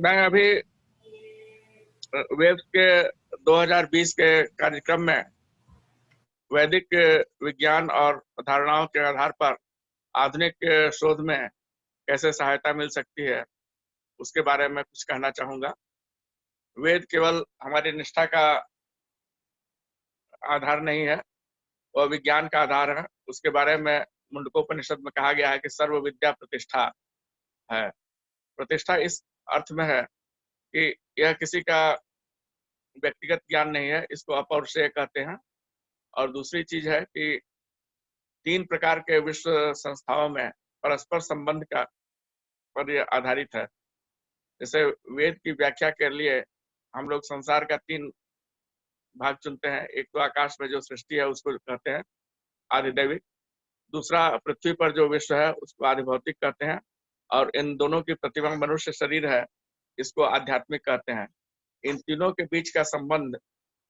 मैं अभी वेब के 2020 के कार्यक्रम में वैदिक विज्ञान और धारणाओं के आधार पर आधुनिक शोध में कैसे सहायता मिल सकती है उसके बारे में कुछ कहना चाहूंगा। वेद केवल हमारी निष्ठा का आधार नहीं है, वह विज्ञान का आधार है। उसके बारे में मुंडकोपनिषद में कहा गया है कि सर्व विद्या प्रतिष्ठा है। प्रतिष्ठा इस अर्थ में है कि यह किसी का व्यक्तिगत ज्ञान नहीं है, इसको अपौरुषेय कहते हैं। और दूसरी चीज है कि 3 प्रकार के विश्व संस्थाओं में परस्पर संबंध का पर यह आधारित है। जैसे वेद की व्याख्या के लिए हम लोग संसार का 3 भाग चुनते हैं। एक तो आकाश में जो सृष्टि है उसको कहते हैं आधिदैविक, दूसरा पृथ्वी पर जो विश्व है उसको आधिभौतिक कहते हैं, और इन दोनों की प्रतिमा मनुष्य शरीर है, इसको आध्यात्मिक कहते हैं। इन तीनों के बीच का संबंध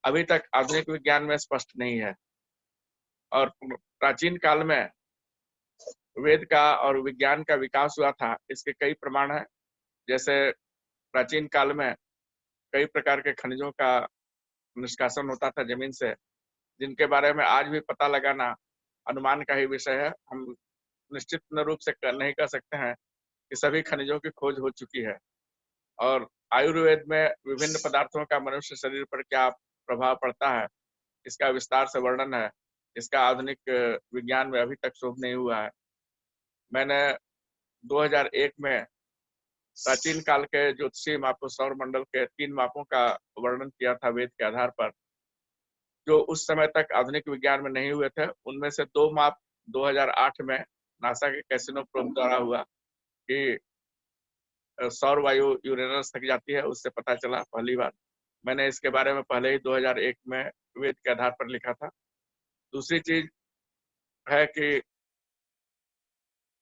अभी तक आधुनिक विज्ञान में स्पष्ट नहीं है। और प्राचीन काल में वेद का और विज्ञान का विकास हुआ था, इसके कई प्रमाण हैं। जैसे प्राचीन काल में कई प्रकार के खनिजों का निष्कासन होता था जमीन से, जिनके बारे में आज भी पता लगाना अनुमान का ही विषय है। हम निश्चित रूप से नहीं कह सकते हैं कि सभी खनिजों की खोज हो चुकी है। और आयुर्वेद में विभिन्न पदार्थों का मनुष्य शरीर पर क्या प्रभाव पड़ता है, इसका विस्तार से वर्णन है। इसका आधुनिक विज्ञान में अभी तक शोध नहीं हुआ है। मैंने 2001 में प्राचीन काल के ज्योतिषीय मापों, सौर मंडल के 3 मापों का वर्णन किया था वेद के आधार पर, जो उस समय तक आधुनिक विज्ञान में नहीं हुए थे। उनमें से 2 माप 2008 में नासा के कैसिनो प्रोब द्वारा हुआ कि सौर वायु यूरेनस तक जाती है, उससे पता चला पहली बार। मैंने इसके बारे में पहले ही 2001 में वेद के आधार पर लिखा था। दूसरी चीज है कि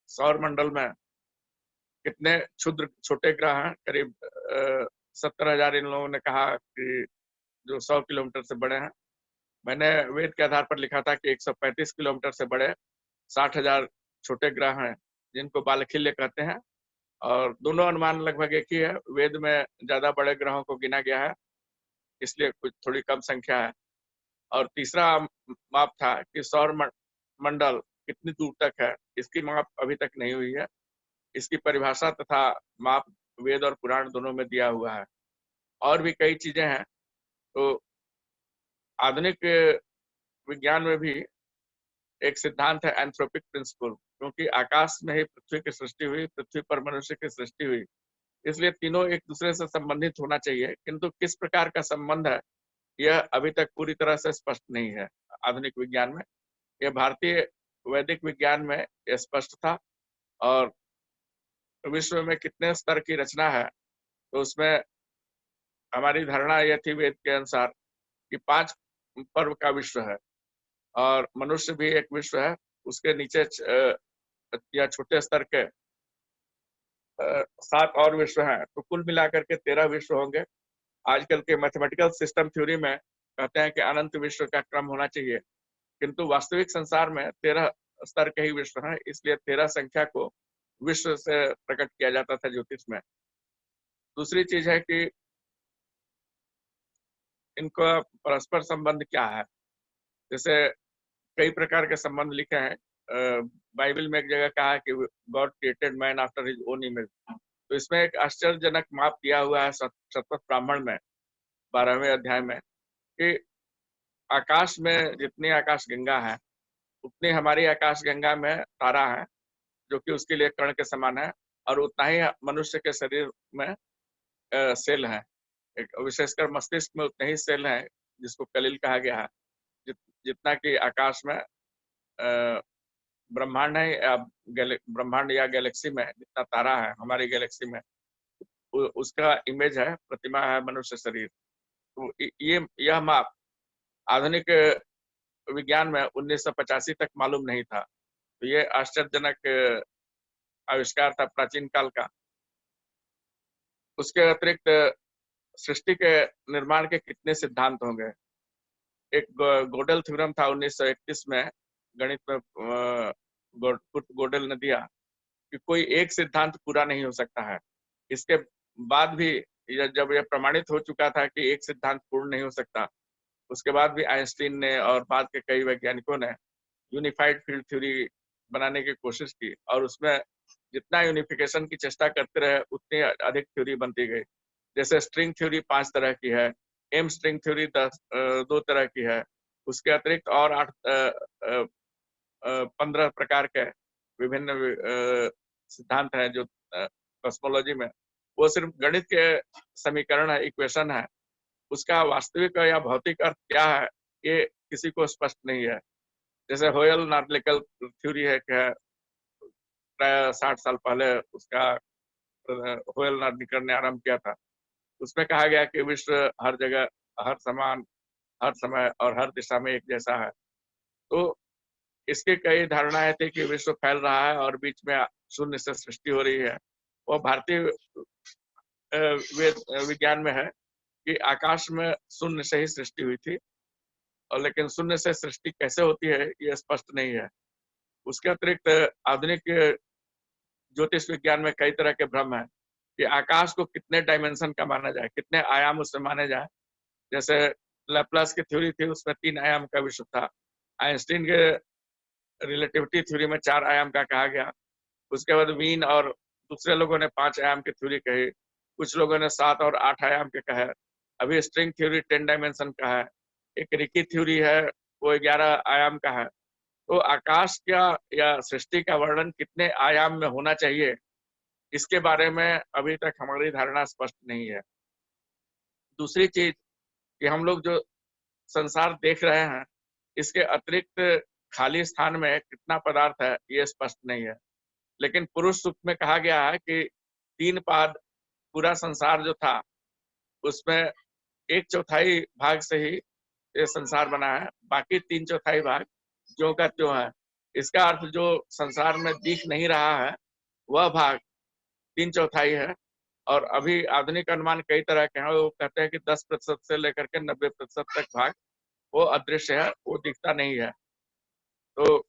सौर मंडल में कितने क्षुद्र छोटे ग्रह हैं। करीब 70,000 इन लोगों ने कहा कि जो 100 किलोमीटर से बड़े हैं। मैंने वेद के आधार पर लिखा था कि 135 किलोमीटर से बड़े 60,000 छोटे ग्रह हैं, जिनको बालखिल्य कहते हैं। और दोनों अनुमान लगभग एक ही है। वेद में ज्यादा बड़े ग्रहों को गिना गया है, इसलिए कुछ थोड़ी कम संख्या है। और तीसरा माप था कि सौर मंडल कितनी दूर तक है, इसकी माप अभी तक नहीं हुई है। इसकी परिभाषा तथा माप वेद और पुराण दोनों में दिया हुआ है। और भी कई चीजें हैं। तो आधुनिक विज्ञान में भी एक सिद्धांत है एंथ्रोपिक प्रिंसिपल, क्योंकि आकाश में ही पृथ्वी की सृष्टि हुई, पृथ्वी पर मनुष्य की सृष्टि हुई, इसलिए तीनों एक दूसरे से संबंधित होना चाहिए। किंतु किस प्रकार का संबंध है यह अभी तक पूरी तरह से स्पष्ट नहीं है आधुनिक विज्ञान में। यह भारतीय वैदिक विज्ञान में स्पष्ट था। और विश्व में कितने स्तर की रचना है, तो उसमें हमारी धारणा यह थी वेद के अनुसार कि 5 पर्व का विश्व है, और मनुष्य भी एक विश्व है। उसके नीचे या छोटे स्तर के 7 और विश्व हैं, तो कुल मिलाकर के 13 विश्व होंगे। आजकल के मैथमेटिकल सिस्टम थ्योरी में कहते हैं कि अनंत विश्व का क्रम होना चाहिए, किंतु वास्तविक संसार में 13 स्तर के ही विश्व हैं, इसलिए 13 संख्या को विश्व से प्रकट किया जाता था ज्योतिष में। दूसरी चीज है कि इनका परस्पर संबंध क्या है। जैसे कई प्रकार के संबंध लिखे हैं। बाइबल में एक जगह कहा है कि God created man after his own image. तो इसमें एक आश्चर्यजनक माप दिया हुआ है शतपथ ब्राह्मण में 12वें अध्याय में, कि आकाश में जितनी आकाश गंगा है उतनी हमारी आकाश गंगा में तारा है, जो कि उसके लिए कण के समान है। और उतना ही मनुष्य के शरीर में सेल है। विशेषकर मस्तिष्क में उतने ही सेल हैं, जिसको कलिल कहा गया है। जितना कि आकाश में ब्रह्मांड है, या ब्रह्मांड या गैलेक्सी में जितना तारा है हमारी गैलेक्सी में, उसका इमेज है, प्रतिमा है मनुष्य शरीर। तो ये यह माप आधुनिक विज्ञान में 1985 तक मालूम नहीं था। तो ये आश्चर्यजनक आविष्कार था प्राचीन काल का। उसके अतिरिक्त सृष्टि के निर्माण के कितने सिद्धांत होंगे। एक गोडल थ्योरम था 1931 में, गणित में गोडल ने दिया कि कोई एक सिद्धांत पूरा नहीं हो सकता है, इसके बाद भी जब यह प्रमाणित हो चुका था कि एक सिद्धांत पूर्ण नहीं हो सकता, उसके बाद भी आइंस्टीन ने और बाद के कई वैज्ञानिकों ने यूनिफाइड फील्ड थ्योरी बनाने की कोशिश की, और उसमें जितना यूनिफिकेशन की चेष्टा करते रहे उतनी अधिक थ्योरी बनती गई। जैसे स्ट्रिंग थ्योरी 5 तरह की है, एम स्ट्रिंग थ्योरी 2 तरह की है, उसके अतिरिक्त और 15 प्रकार के विभिन्न सिद्धांत हैं जो कॉस्मोलॉजी में, वो सिर्फ गणित के समीकरण है, इक्वेशन है। उसका वास्तविक या भौतिक अर्थ क्या है ये किसी को स्पष्ट नहीं है। जैसे होयल नार्लिकल थ्योरी है कि प्राय 60 साल पहले उसका होयल नार्लिकर ने आरंभ किया था। उसमें कहा गया कि विश्व हर जगह, हर समान, हर समय और हर दिशा में एक जैसा है। तो इसके कई धारणाएं थी कि विश्व फैल रहा है और बीच में शून्य से सृष्टि हो रही है। वो भारतीय विज्ञान में है कि आकाश में शून्य से ही सृष्टि हुई थी, और लेकिन शून्य से सृष्टि कैसे होती है ये स्पष्ट नहीं है। उसके अतिरिक्त आधुनिक ज्योतिष विज्ञान में कई तरह के भ्रम है कि आकाश को कितने डायमेंशन का माना जाए, कितने आयाम उसमें माने जाए। जैसे लैप्लास की थ्योरी थी, उसमें 3 आयाम का विश्व था। आइंस्टीन के रिलेटिविटी थ्योरी में 4 आयाम का कहा गया। उसके बाद वीन और दूसरे लोगों ने 5 आयाम की थ्योरी कही, कुछ लोगों ने 7 और 8 आयाम के कहे। अभी स्ट्रिंग थ्योरी 10 डायमेंशन का है। एक रिकी थ्योरी है, वो 11 आयाम का है। तो आकाश का या सृष्टि का वर्णन कितने आयाम में होना चाहिए, इसके बारे में अभी तक हमारी धारणा स्पष्ट नहीं है। दूसरी चीज कि हम लोग जो संसार देख रहे हैं, इसके अतिरिक्त खाली स्थान में कितना पदार्थ है ये स्पष्ट नहीं है। लेकिन पुरुष सूक्त में कहा गया है कि 3 पाद पूरा संसार जो था उसमें 1/4 भाग से ही ये संसार बना है, बाकी 3/4 भाग ज्यों का त्यों है। इसका अर्थ जो संसार में दिख नहीं रहा है वह भाग 3/4 है। और अभी आधुनिक अनुमान कई तरह के हैं, वो कहते हैं कि 10% से लेकर के 90% तक भाग वो अदृश्य है, वो दिखता नहीं है। तो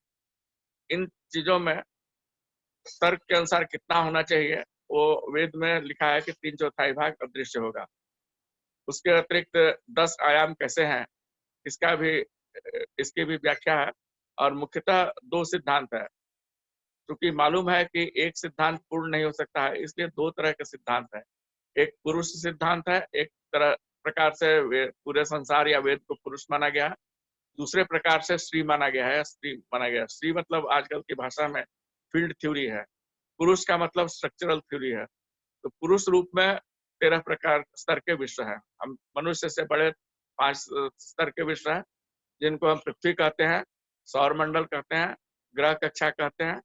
इन चीजों में तर्क के अनुसार कितना होना चाहिए, वो वेद में लिखा है कि 3/4 भाग अदृश्य होगा। उसके अतिरिक्त 10 आयाम कैसे हैं, इसका भी इसकी भी व्याख्या है। और मुख्यतः 2 सिद्धांत है, क्योंकि मालूम है कि एक सिद्धांत पूर्ण नहीं हो सकता है, इसलिए 2 तरह के सिद्धांत है। एक पुरुष सिद्धांत है, एक तरह प्रकार से पूरे संसार या वेद को पुरुष माना गया है। दूसरे प्रकार से स्त्री माना गया है, स्त्री माना गया है। स्त्री मतलब आजकल की भाषा में फील्ड थ्योरी है। पुरुष का मतलब स्ट्रक्चरल थ्योरी है। तो पुरुष रूप में 13 प्रकार स्तर के विश्व है। हम मनुष्य से बड़े 5 स्तर के विश्व है, जिनको हम पृथ्वी कहते हैं, सौर मंडल कहते हैं, ग्रह कक्षा कहते हैं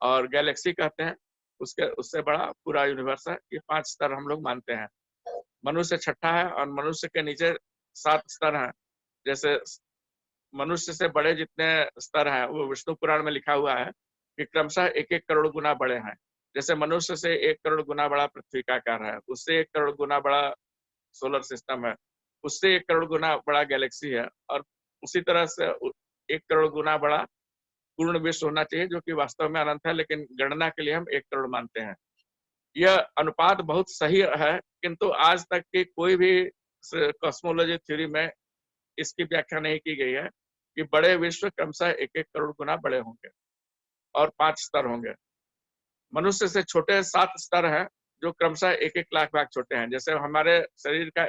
और गैलेक्सी कहते हैं। उसके उससे बड़ा पूरा यूनिवर्स है। ये 5 स्तर हम लोग मानते हैं। मनुष्य छठा है और मनुष्य के नीचे 7 स्तर हैं। जैसे मनुष्य से बड़े जितने स्तर हैं वो विष्णु पुराण में लिखा हुआ है कि क्रमशः 1-1 करोड़ गुना बड़े हैं। जैसे मनुष्य से 1 करोड़ गुना बड़ा पृथ्वी का आकार है, उससे 1 करोड़ गुना बड़ा सोलर सिस्टम है, उससे 1 करोड़ गुना बड़ा गैलेक्सी है, और उसी तरह से 1 करोड़ गुना बड़ा पूर्ण विश्व होना चाहिए, जो कि वास्तव में अनंत है, लेकिन गणना के लिए हम 1 करोड़ मानते हैं। यह अनुपात बहुत सही है, किंतु आज तक की कोई भी कॉस्मोलॉजी थ्योरी में इसकी व्याख्या नहीं की गई है कि बड़े विश्व क्रमशः 1-1 करोड़ गुना बड़े होंगे और 5 स्तर होंगे। मनुष्य से छोटे 7 स्तर हैं, जो क्रमशः 1-1 लाख भाग छोटे हैं। जैसे हमारे शरीर का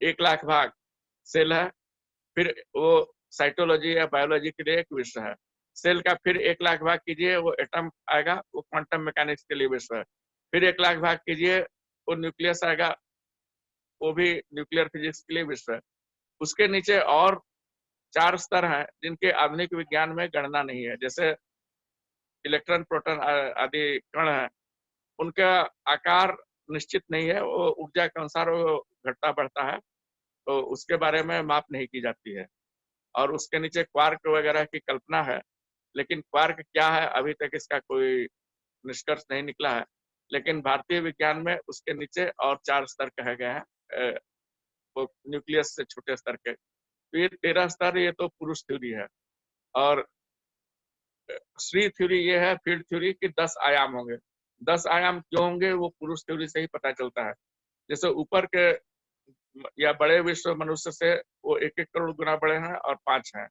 1 लाख भाग सेल है, फिर वो साइटोलॉजी या बायोलॉजी के लिए एक विश्व है। सेल का फिर 1 लाख भाग कीजिए, वो एटम आएगा, वो क्वांटम मैकेनिक्स के लिए विश्व है। फिर 1 लाख भाग कीजिए, वो न्यूक्लियस आएगा, वो भी न्यूक्लियर फिजिक्स के लिए विश्व है। उसके नीचे और 4 स्तर हैं जिनके आधुनिक विज्ञान में गणना नहीं है। जैसे इलेक्ट्रॉन, प्रोटॉन आदि कण है, उनका आकार निश्चित नहीं है, वो ऊर्जा के अनुसार वो घटता बढ़ता है, तो उसके बारे में माप नहीं की जाती है। और उसके नीचे क्वार्क वगैरह की कल्पना है, लेकिन क्वार्क क्या है अभी तक इसका कोई निष्कर्ष नहीं निकला है। लेकिन भारतीय विज्ञान में उसके नीचे और 4 स्तर कहे गए हैं, वो न्यूक्लियस से छोटे स्तर के। तो ये 13 स्तर, ये तो पुरुष थ्योरी है। और स्त्री थ्योरी ये है, फील्ड थ्योरी, कि 10 आयाम होंगे। 10 आयाम क्यों होंगे वो पुरुष थ्योरी से ही पता चलता है। जैसे ऊपर के या बड़े विश्व मनुष्य से वो 1-1 करोड़ गुना बड़े हैं और 5 हैं।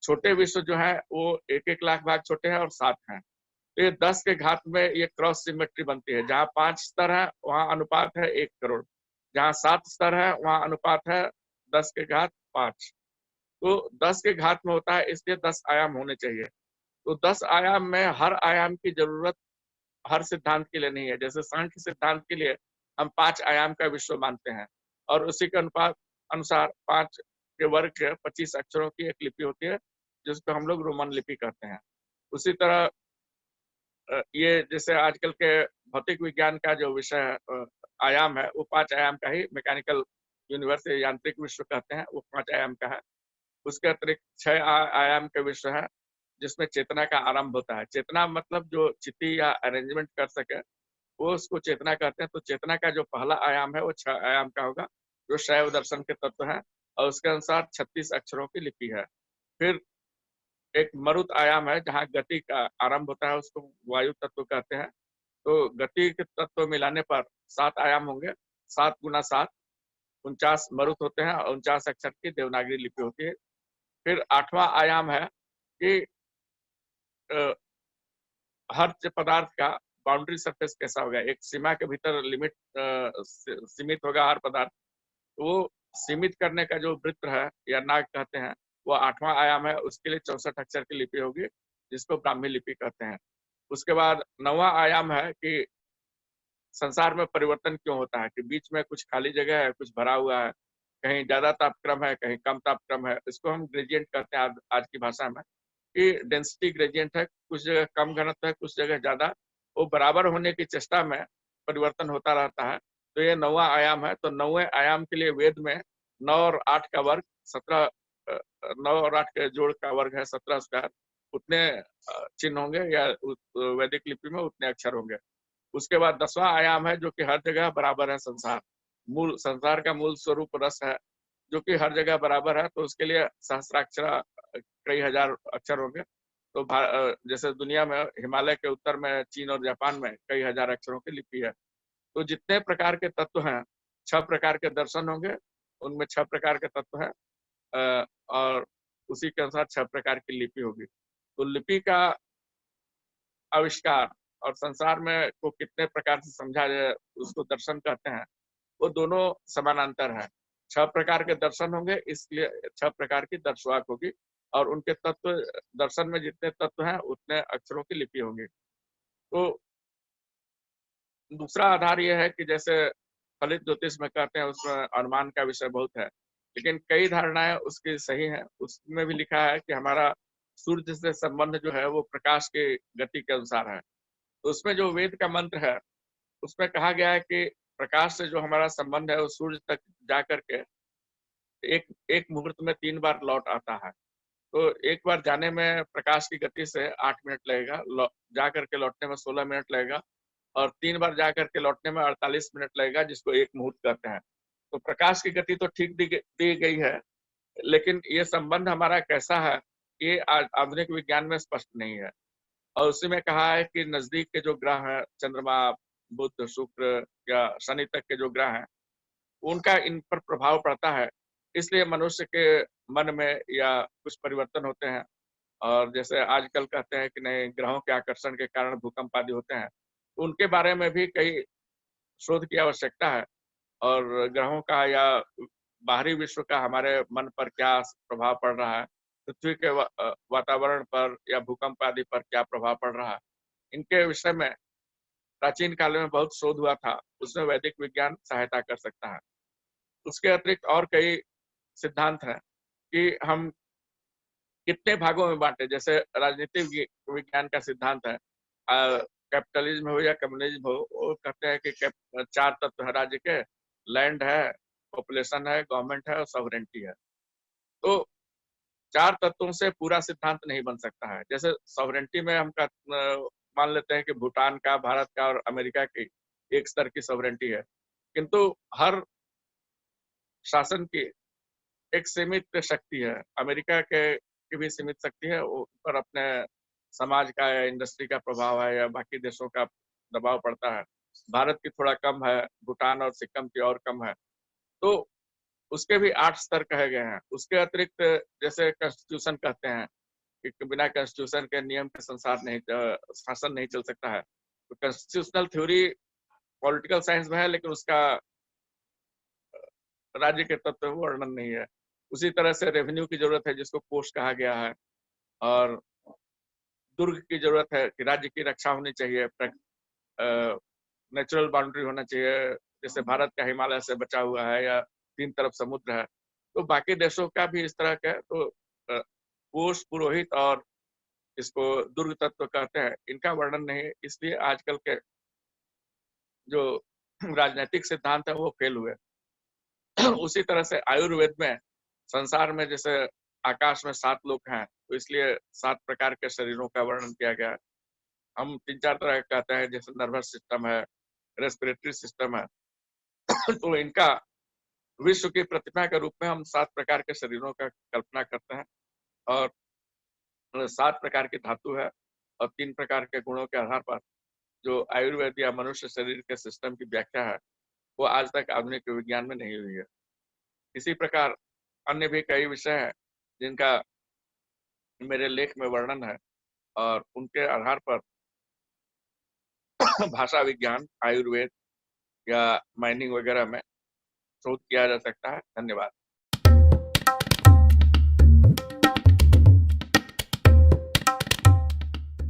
छोटे विश्व जो है वो 1-1 लाख भाग छोटे हैं और 7 हैं। तो ये 10 के घात में ये क्रॉस सिमेट्री बनती है। जहाँ 5 स्तर है वहाँ अनुपात है 1 करोड़। जहाँ 7 स्तर है वहाँ अनुपात है 10 के घात 5। तो 10 के घात में होता है, इसलिए 10 आयाम होने चाहिए। तो 10 आयाम में हर आयाम की जरूरत हर सिद्धांत के लिए नहीं है। जैसे सांख्य सिद्धांत के लिए हम 5 आयाम का विश्व मानते हैं और उसी के अनुपात अनुसार 5 के वर्ग के 25 अक्षरों की एक लिपि होती है, जिसको हम लोग रोमन लिपि कहते हैं। उसी तरह ये जैसे आजकल के भौतिक विज्ञान का जो विषय है, आयाम है, वो 5 आयाम का ही मैकेनिकल यूनिवर्स या यांत्रिक विश्व कहते हैं, वो 5 आयाम का है। उसके अतिरिक्त 6 आयाम के विश्व है, जिसमें चेतना का आरंभ होता है। चेतना मतलब जो चिति या अरेंजमेंट कर सके, वो उसको चेतना कहते हैं। तो चेतना का जो पहला आयाम है वो 6 आयाम का होगा, जो शैव दर्शन के तत्व है, और उसके अनुसार 36 अक्षरों की लिपि है। फिर एक मरुत आयाम है, जहाँ गति का आरंभ होता है, उसको वायु तत्व कहते हैं। तो गति के तत्व मिलाने पर 7 आयाम होंगे। 7 गुना 7 49 मरुत होते हैं और 49 अक्षर की देवनागरी लिपि होती है। फिर 8वां आयाम है कि अ, हर पदार्थ का बाउंड्री सरफेस कैसा होगा, एक सीमा के भीतर लिमिट सीमित होगा हर पदार्थ। तो वो सीमित करने का जो वृत्त है या नाग कहते हैं, वो 8वां आयाम है। उसके लिए 64 अक्षर की लिपि होगी, जिसको ब्राह्मी लिपि कहते हैं। उसके बाद 9वां आयाम है कि संसार में परिवर्तन क्यों होता है, कि बीच में कुछ खाली जगह है, कुछ भरा हुआ है, कहीं ज्यादा तापक्रम है, कहीं कम तापक्रम है। इसको हम ग्रेडियंट कहते हैं आज की भाषा में, कि डेंसिटी ग्रेडियंट है, कुछ जगह कम घनत्व है, कुछ जगह ज्यादा। वो बराबर होने की चेष्टा में परिवर्तन होता रहता है। तो ये 9वां आयाम है। तो 9वें आयाम के लिए वेद में 9 और 8 का वर्ग 17, 9 और 8 के जोड़ का वर्ग है 17 स्क्वायर। उतने चिन्ह होंगे या वैदिक लिपि में उतने अक्षर होंगे। उसके बाद 10वां आयाम है, जो कि हर जगह बराबर है। संसार का मूल स्वरूप रस है, जो कि हर जगह बराबर है। तो उसके लिए सहस्राक्षर कई हजार अक्षर होंगे। तो जैसे दुनिया में हिमालय के उत्तर में चीन और जापान में कई हजार अक्षरों की लिपि है। तो जितने प्रकार के तत्व हैं, 6 प्रकार के दर्शन होंगे, उनमें 6 प्रकार के तत्व हैं, और उसी के अनुसार 6 प्रकार की लिपि होगी। तो लिपि का आविष्कार और संसार में को कितने प्रकार से समझा जाए, उसको दर्शन कहते हैं। वो दोनों समानांतर है। 6 प्रकार के दर्शन होंगे, इसलिए 6 प्रकार की दर्शवाक होगी, और उनके तत्व, दर्शन में जितने तत्व हैं उतने अक्षरों की लिपि होंगी। तो दूसरा आधार यह है कि जैसे फलित ज्योतिष में कहते हैं, उसमें अनुमान का विषय बहुत है, लेकिन कई धारणाएं उसकी सही हैं। उसमें भी लिखा है कि हमारा सूर्य से संबंध जो है वो प्रकाश की गति के अनुसार है। तो उसमें जो वेद का मंत्र है, उसमें कहा गया है कि प्रकाश से जो हमारा संबंध है वो सूर्य तक जा करके एक एक मुहूर्त में 3 बार लौट आता है। तो एक बार जाने में प्रकाश की गति से 8 मिनट लगेगा, जा करके लौटने में 16 मिनट लगेगा, और 3 बार जा करके लौटने में 48 मिनट लगेगा, जिसको एक मुहूर्त कहते हैं। तो प्रकाश की गति तो ठीक दी गई है, लेकिन ये संबंध हमारा कैसा है, ये आधुनिक विज्ञान में स्पष्ट नहीं है। और उसी में कहा है कि नजदीक के जो ग्रह हैं, चंद्रमा, बुध, शुक्र या शनि तक के जो ग्रह हैं, उनका इन पर प्रभाव पड़ता है। इसलिए मनुष्य के मन में या कुछ परिवर्तन होते हैं। और जैसे आजकल कहते हैं कि नहीं, ग्रहों के आकर्षण के कारण भूकंप आदि होते हैं, उनके बारे में भी कई शोध की आवश्यकता है। और ग्रहों का या बाहरी विश्व का हमारे मन पर क्या प्रभाव पड़ रहा है, पृथ्वी के वातावरण पर या भूकंप आदि पर क्या प्रभाव पड़ रहा है, इनके विषय में प्राचीन काल में बहुत शोध हुआ था। उसमें वैदिक विज्ञान सहायता कर सकता है। उसके अतिरिक्त और कई सिद्धांत हैं कि हम कितने भागों में बांटे। जैसे राजनीतिक विज्ञान का सिद्धांत है, कैपिटलिज्म हो या कम्युनिज्म हो, वो कहते हैं कि 4 तत्व है राज्य के, लैंड है, पॉपुलेशन है, गवर्नमेंट है और सॉवरेंटी है। तो 4 तत्वों से पूरा सिद्धांत नहीं बन सकता है। जैसे सॉवरेंटी में हम मान लेते हैं कि भूटान का, भारत का और अमेरिका की एक स्तर की सॉवरेंटी है, किंतु हर शासन की एक सीमित शक्ति है। अमेरिका के की भी सीमित शक्ति है, वो पर अपने समाज का या इंडस्ट्री का प्रभाव है या बाकी देशों का दबाव पड़ता है। भारत की थोड़ा कम है, भूटान और सिक्किम की और कम है। तो उसके भी 8 स्तर कहे गए हैं। उसके अतिरिक्त जैसे कॉन्स्टिट्यूशन कहते हैं कि बिना कॉन्स्टिट्यूशन के नियम के शासन नहीं चल सकता है। तो कॉन्स्टिट्यूशनल थ्योरी पॉलिटिकल साइंस में है, लेकिन उसका राज्य के तत्व में वर्णन नहीं है। उसी तरह से रेवेन्यू की जरूरत है, जिसको कोष कहा गया है, और दुर्ग की जरूरत है कि राज्य की रक्षा होनी चाहिए, नेचुरल बाउंड्री होना चाहिए, जैसे भारत का हिमालय से बचा हुआ है या 3 तरफ समुद्र है। तो बाकी देशों का भी इस तरह का, तो कोष, पुरोहित और इसको दुर्ग तत्व कहते हैं, इनका वर्णन नहीं है। इसलिए आजकल के जो राजनीतिक सिद्धांत है वो फेल हुए। उसी तरह से आयुर्वेद में संसार में जैसे आकाश में 7 लोक हैं, तो इसलिए 7 प्रकार के शरीरों का वर्णन किया गया है। हम 3-4 तरह का कहते हैं, जैसे नर्वस सिस्टम है, रेस्पिरेटरी सिस्टम है। तो इनका विश्व की प्रतिमा के रूप में हम 7 प्रकार के शरीरों का कल्पना करते हैं, और 7 प्रकार की धातु है, और 3 प्रकार के गुणों के आधार पर जो आयुर्वेद या मनुष्य शरीर के सिस्टम की व्याख्या है, वो आज तक आधुनिक विज्ञान में नहीं हुई है। इसी प्रकार अन्य भी कई विषय हैं जिनका मेरे लेख में वर्णन है, और उनके आधार पर भाषा विज्ञान, आयुर्वेद या माइनिंग वगैरह में शोध किया जा सकता है। धन्यवाद।